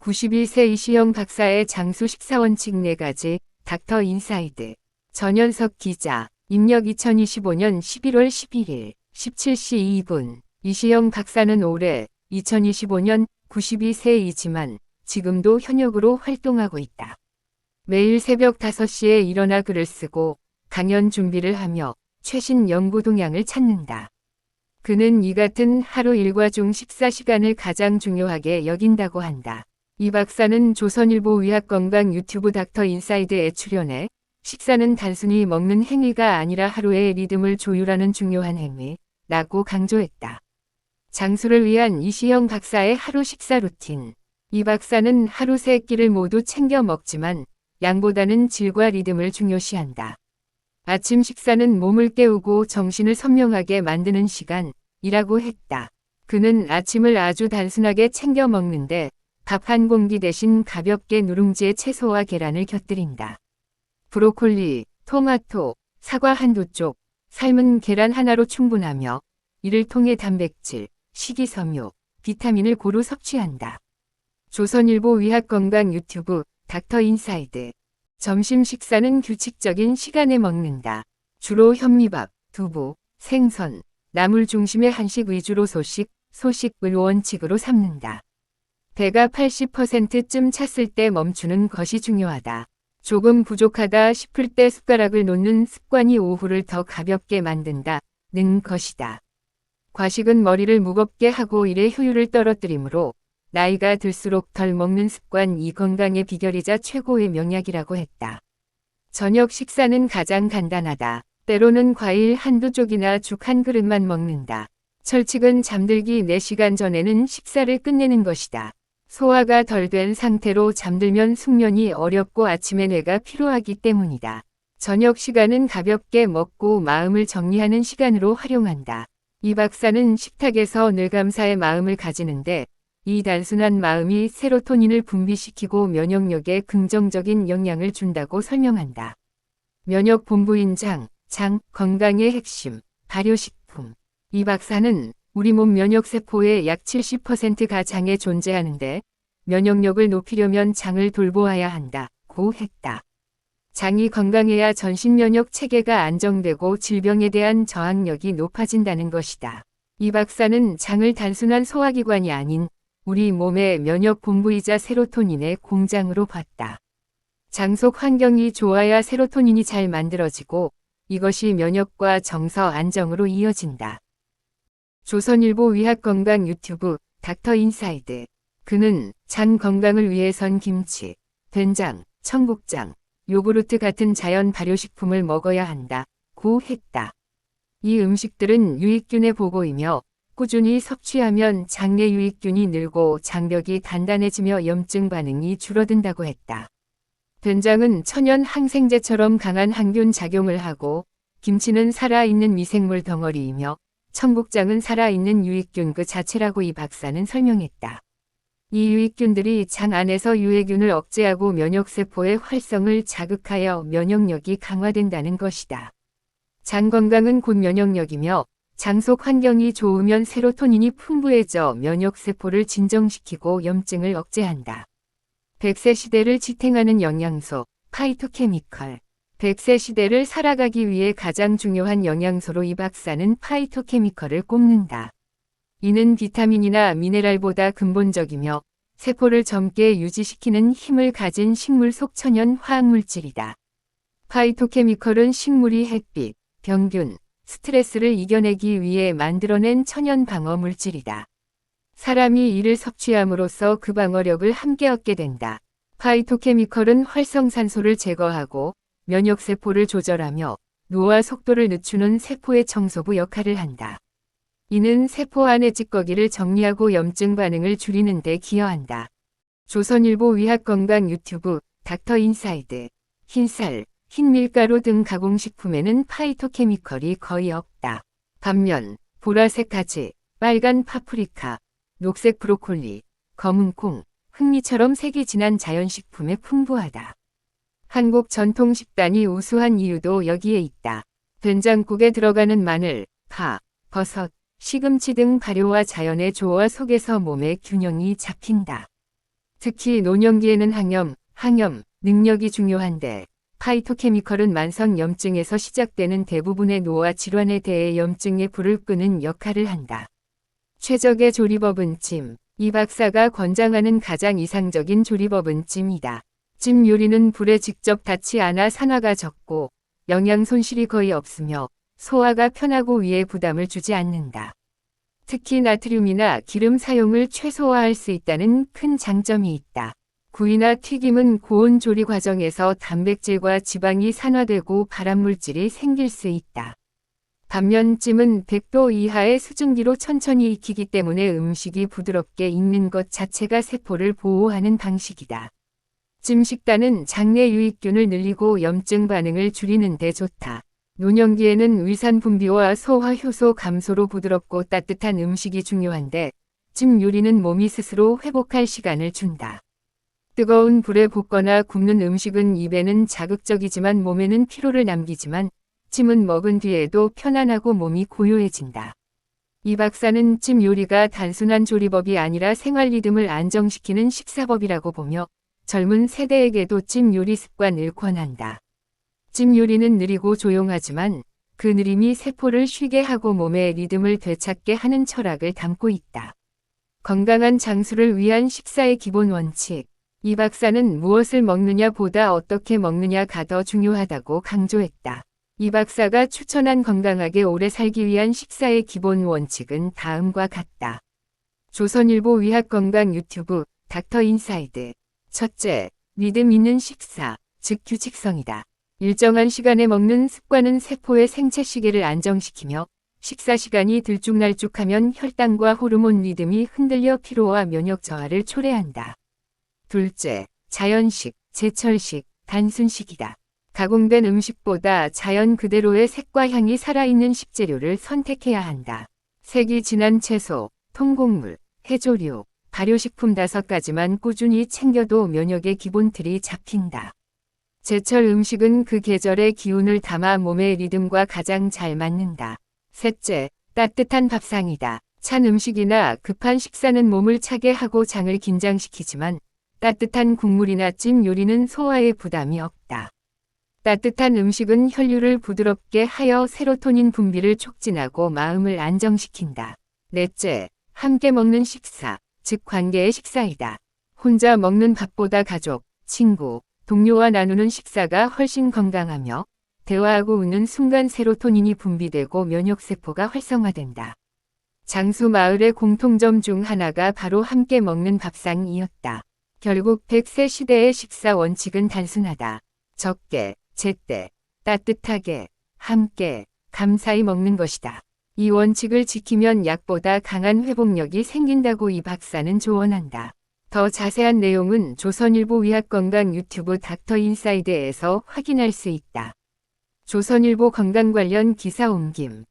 92세 이시영 박사의 장수 식사원칙 4가지, 닥터 인사이드. 전현석 기자. 입력 2025년 11월 11일, 17시 2분. 이시영 박사는 올해 2025년 92세이지만 지금도 현역으로 활동하고 있다. 매일 새벽 5시에 일어나 글을 쓰고 강연 준비를 하며 최신 연구 동향을 찾는다. 그는 이 같은 하루 일과 중 식사 시간을 가장 중요하게 여긴다고 한다. 이 박사는 조선일보 의학건강 유튜브 닥터 인사이드에 출연해 식사는 단순히 먹는 행위가 아니라 하루의 리듬을 조율하는 중요한 행위라고 강조했다. 장수를 위한 이시영 박사의 하루 식사 루틴. 이 박사는 하루 3끼를 모두 챙겨 먹지만 양보다는 질과 리듬을 중요시한다. 아침 식사는 몸을 깨우고 정신을 선명하게 만드는 시간이라고 했다. 그는 아침을 아주 단순하게 챙겨 먹는데 밥 한 공기 대신 가볍게 누룽지에 채소와 계란을 곁들인다. 브로콜리, 토마토, 사과 한두 쪽, 삶은 계란 하나로 충분하며 이를 통해 단백질, 식이섬유, 비타민을 고루 섭취한다. 조선일보 의학건강 유튜브 닥터 인사이드. 점심 식사는 규칙적인 시간에 먹는다. 주로 현미밥, 두부, 생선, 나물 중심의 한식 위주로 소식을 원칙으로 삼는다. 배가 80%쯤 찼을 때 멈추는 것이 중요하다. 조금 부족하다 싶을 때 숟가락을 놓는 습관이 오후를 더 가볍게 만든다는 것이다. 과식은 머리를 무겁게 하고 일의 효율을 떨어뜨리므로 나이가 들수록 덜 먹는 습관이 건강의 비결이자 최고의 명약이라고 했다. 저녁 식사는 가장 간단하다. 때로는 과일 한두 쪽이나 죽 한 그릇만 먹는다. 철칙은 잠들기 4시간 전에는 식사를 끝내는 것이다. 소화가 덜 된 상태로 잠들면 숙면이 어렵고 아침에 뇌가 피로하기 때문이다. 저녁 시간은 가볍게 먹고 마음을 정리하는 시간으로 활용한다. 이 박사는 식탁에서 늘 감사의 마음을 가지는데 이 단순한 마음이 세로토닌을 분비시키고 면역력에 긍정적인 영향을 준다고 설명한다. 면역본부인 장, 건강의 핵심, 발효식품. 이 박사는 우리 몸 면역세포의 약 70%가 장에 존재하는데 면역력을 높이려면 장을 돌보아야 한다고 했다. 장이 건강해야 전신면역 체계가 안정되고 질병에 대한 저항력이 높아진다는 것이다. 이 박사는 장을 단순한 소화기관이 아닌 우리 몸의 면역본부이자 세로토닌의 공장으로 봤다. 장 속 환경이 좋아야 세로토닌이 잘 만들어지고 이것이 면역과 정서 안정으로 이어진다. 조선일보 의학건강 유튜브 닥터 인사이드. 그는 장 건강을 위해선 김치, 된장, 청국장, 요구르트 같은 자연 발효식품을 먹어야 한다고 했다. 이 음식들은 유익균의 보고이며 꾸준히 섭취하면 장내 유익균이 늘고 장벽이 단단해지며 염증 반응이 줄어든다고 했다. 된장은 천연 항생제처럼 강한 항균 작용을 하고 김치는 살아있는 미생물 덩어리이며 청국장은 살아있는 유익균 그 자체라고 이 박사는 설명했다. 이 유익균들이 장 안에서 유해균을 억제하고 면역세포의 활성을 자극하여 면역력이 강화된다는 것이다. 장 건강은 곧 면역력이며 장 속 환경이 좋으면 세로토닌이 풍부해져 면역세포를 진정시키고 염증을 억제한다. 100세 시대를 지탱하는 영양소, 파이토케미컬. 100세 시대를 살아가기 위해 가장 중요한 영양소로 이 박사는 파이토케미컬을 꼽는다. 이는 비타민이나 미네랄보다 근본적이며 세포를 젊게 유지시키는 힘을 가진 식물 속 천연 화학물질이다. 파이토케미컬은 식물이 햇빛, 병균, 스트레스를 이겨내기 위해 만들어낸 천연 방어 물질이다. 사람이 이를 섭취함으로써 그 방어력을 함께 얻게 된다. 파이토케미컬은 활성산소를 제거하고 면역세포를 조절하며 노화 속도를 늦추는 세포의 청소부 역할을 한다. 이는 세포 안의 찌꺼기를 정리하고 염증 반응을 줄이는 데 기여한다. 조선일보 의학건강 유튜브 닥터 인사이드. 흰쌀, 흰밀가루 등 가공식품에는 파이토케미컬이 거의 없다. 반면 보라색 가지, 빨간 파프리카, 녹색 브로콜리, 검은 콩, 흑미처럼 색이 진한 자연식품에 풍부하다. 한국 전통 식단이 우수한 이유도 여기에 있다. 된장국에 들어가는 마늘, 파, 버섯, 시금치 등 발효와 자연의 조화 속에서 몸의 균형이 잡힌다. 특히 노년기에는 항염 능력이 중요한데 파이토케미컬은 만성 염증에서 시작되는 대부분의 노화 질환에 대해 염증의 불을 끄는 역할을 한다. 최적의 조리법은 찜. 이 박사가 권장하는 가장 이상적인 조리법은 찜이다. 찜 요리는 불에 직접 닿지 않아 산화가 적고 영양 손실이 거의 없으며 소화가 편하고 위에 부담을 주지 않는다. 특히 나트륨이나 기름 사용을 최소화할 수 있다는 큰 장점이 있다. 구이나 튀김은 고온 조리 과정에서 단백질과 지방이 산화되고 발암물질이 생길 수 있다. 반면 찜은 100도 이하의 수증기로 천천히 익히기 때문에 음식이 부드럽게 익는 것 자체가 세포를 보호하는 방식이다. 찜 식단은 장내 유익균을 늘리고 염증 반응을 줄이는 데 좋다. 노년기에는 위산 분비와 소화 효소 감소로 부드럽고 따뜻한 음식이 중요한데 찜 요리는 몸이 스스로 회복할 시간을 준다. 뜨거운 불에 볶거나 굽는 음식은 입에는 자극적이지만 몸에는 피로를 남기지만 찜은 먹은 뒤에도 편안하고 몸이 고요해진다. 이 박사는 찜 요리가 단순한 조리법이 아니라 생활 리듬을 안정시키는 식사법이라고 보며 젊은 세대에게도 찜 요리 습관을 권한다. 찜 요리는 느리고 조용하지만 그 느림이 세포를 쉬게 하고 몸의 리듬을 되찾게 하는 철학을 담고 있다. 건강한 장수를 위한 식사의 기본 원칙. 이 박사는 무엇을 먹느냐 보다 어떻게 먹느냐가 더 중요하다고 강조했다. 이 박사가 추천한 건강하게 오래 살기 위한 식사의 기본 원칙은 다음과 같다. 조선일보 위학건강 유튜브 닥터 인사이드. 첫째, 리듬 있는 식사, 즉 규칙성이다. 일정한 시간에 먹는 습관은 세포의 생체 시계를 안정시키며 식사 시간이 들쭉날쭉하면 혈당과 호르몬 리듬이 흔들려 피로와 면역 저하를 초래한다. 둘째, 자연식, 제철식, 단순식이다. 가공된 음식보다 자연 그대로의 색과 향이 살아있는 식재료를 선택해야 한다. 색이 진한 채소, 통곡물, 해조류, 발효식품 5가지만 꾸준히 챙겨도 면역의 기본 틀이 잡힌다. 제철 음식은 그 계절의 기운을 담아 몸의 리듬과 가장 잘 맞는다. 셋째, 따뜻한 밥상이다. 찬 음식이나 급한 식사는 몸을 차게 하고 장을 긴장시키지만 따뜻한 국물이나 찜 요리는 소화에 부담이 없다. 따뜻한 음식은 혈류를 부드럽게 하여 세로토닌 분비를 촉진하고 마음을 안정시킨다. 넷째, 함께 먹는 식사, 즉 관계의 식사이다. 혼자 먹는 밥보다 가족, 친구, 동료와 나누는 식사가 훨씬 건강하며 대화하고 웃는 순간 세로토닌이 분비되고 면역세포가 활성화된다. 장수 마을의 공통점 중 하나가 바로 함께 먹는 밥상이었다. 결국 100세 시대의 식사 원칙은 단순하다. 적게, 제때, 따뜻하게, 함께, 감사히 먹는 것이다. 이 원칙을 지키면 약보다 강한 회복력이 생긴다고 이 박사는 조언한다. 더 자세한 내용은 조선일보 위학건강 유튜브 닥터 인사이드에서 확인할 수 있다. 조선일보 건강 관련 기사 옮김.